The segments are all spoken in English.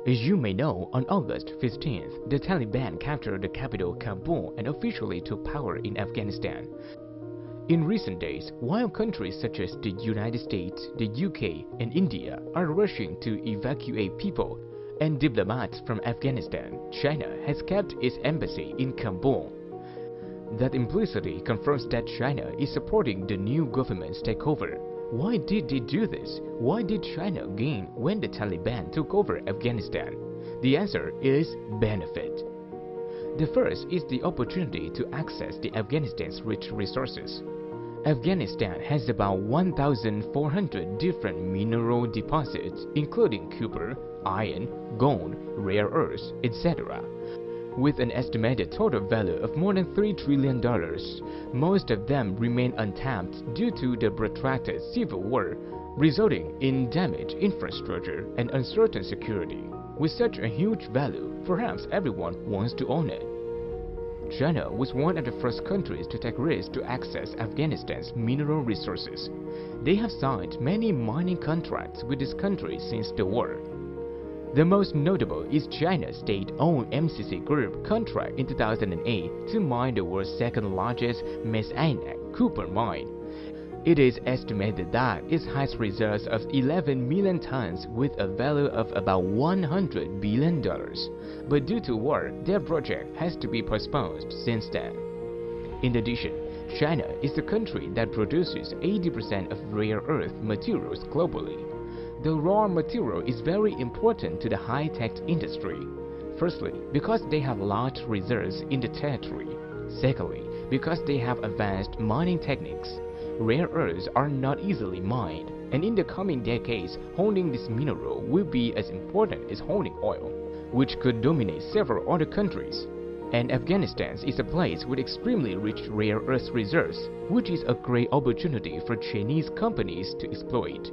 As you may know, on August 15th, the Taliban captured the capital Kabul and officially took power in Afghanistan. In recent days, while countries such as the United States, the UK, and India are rushing to evacuate people and diplomats from Afghanistan, China has kept its embassy in Kabul. That implicitly confirms that China is supporting the new government's takeover. Why did they do this? Why did China gain when the Taliban took over Afghanistan? The answer is benefit. The first is the opportunity to access the Afghanistan's rich resources. Afghanistan has about 1,400 different mineral deposits, including copper, iron, gold, rare earths, etc., with an estimated total value of more than $3 trillion. Most of them remain untapped due to the protracted civil war, resulting in damaged infrastructure and uncertain security. With such a huge value, perhaps everyone wants to own it. China was one of the first countries to take risks to access Afghanistan's mineral resources. They have signed many mining contracts with this country since the war. The most notable is China's state-owned MCC Group contract in 2008 to mine the world's second-largest Messaic copper mine. It is estimated that it has reserves of 11 million tons with a value of about $100 billion. But due to war, their project has to be postponed since then. In addition, China is the country that produces 80% of rare earth materials globally. The raw material is very important to the high-tech industry. Firstly, because they have large reserves in the territory. Secondly, because they have advanced mining techniques. Rare earths are not easily mined, and in the coming decades, holding this mineral will be as important as holding oil, which could dominate several other countries. And Afghanistan is a place with extremely rich rare earth reserves, which is a great opportunity for Chinese companies to exploit.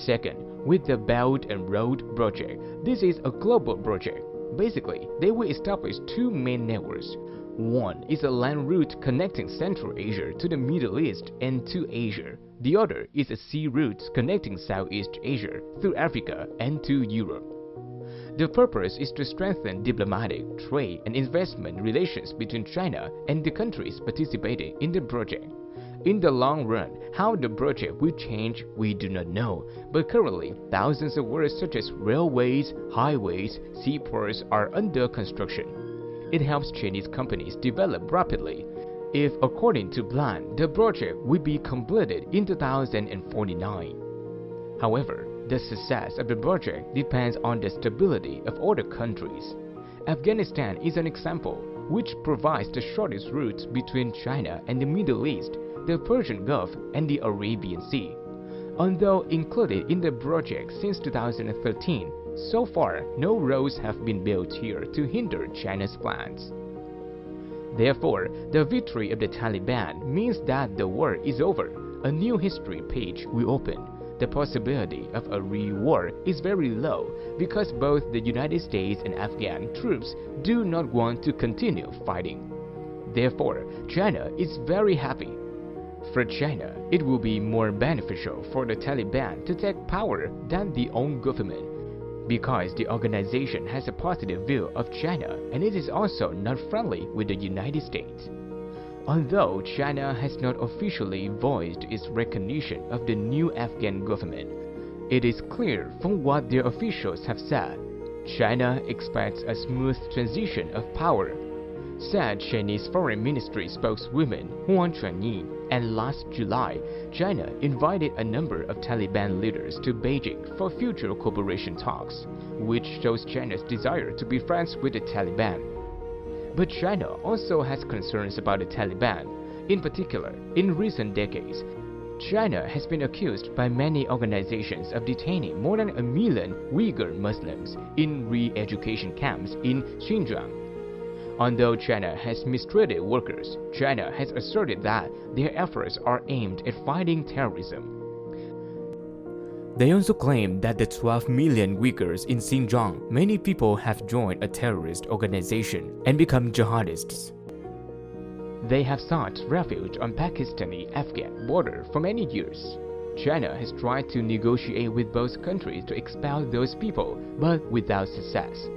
Second, with the Belt and Road project, this is a global project. Basically, they will establish two main networks. One is a land route connecting Central Asia to the Middle East and to Asia. The other is a sea route connecting Southeast Asia through Africa and to Europe. The purpose is to strengthen diplomatic, trade, and investment relations between China and the countries participating in the project. In the long run, how the project will change, we do not know, but currently, thousands of works such as railways, highways, seaports are under construction. It helps Chinese companies develop rapidly. If, according to plan, the project will be completed in 2049. However, the success of the project depends on the stability of other countries. Afghanistan is an example, which provides the shortest route between China and the Middle East, the Persian Gulf, and the Arabian Sea. Although included in the project since 2013, so far no roads have been built here to hinder China's plans. Therefore, the victory of the Taliban means that the war is over. A new history page will open. The possibility of a real war is very low because both the United States and Afghan troops do not want to continue fighting. Therefore, China is very happy. For China, it will be more beneficial for the Taliban to take power than the own government, because the organization has a positive view of China and it is also not friendly with the United States. Although China has not officially voiced its recognition of the new Afghan government, it is clear from what their officials have said. China expects a smooth transition of power, said Chinese Foreign Ministry spokeswoman Huang Chuanyi. And last July, China invited a number of Taliban leaders to Beijing for future cooperation talks, which shows China's desire to be friends with the Taliban. But China also has concerns about the Taliban. In particular, in recent decades, China has been accused by many organizations of detaining more than 1 million Uyghur Muslims in re-education camps in Xinjiang. Although China has mistreated workers, China has asserted that their efforts are aimed at fighting terrorism. They also claim that the 12 million Uyghurs in Xinjiang, many people have joined a terrorist organization and become jihadists. They have sought refuge on Pakistani-Afghan border for many years. China has tried to negotiate with both countries to expel those people, but without success.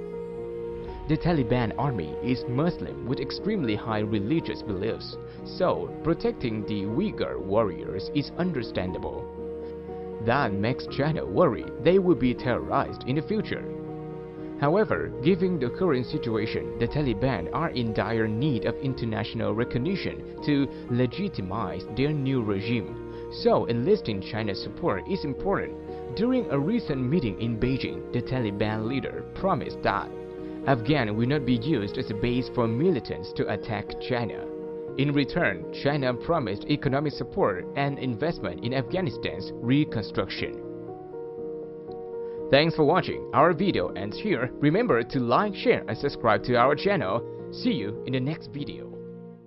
The Taliban army is Muslim with extremely high religious beliefs, so protecting the Uyghur warriors is understandable. That makes China worry they will be terrorized in the future. However, given the current situation, the Taliban are in dire need of international recognition to legitimize their new regime, so enlisting China's support is important. During a recent meeting in Beijing, the Taliban leader promised that Afghanistan will not be used as a base for militants to attack China. In return, China promised economic support and investment in Afghanistan's reconstruction. Thanks for watching. Our video ends here. Remember to like, share and subscribe to our channel. See you in the next video.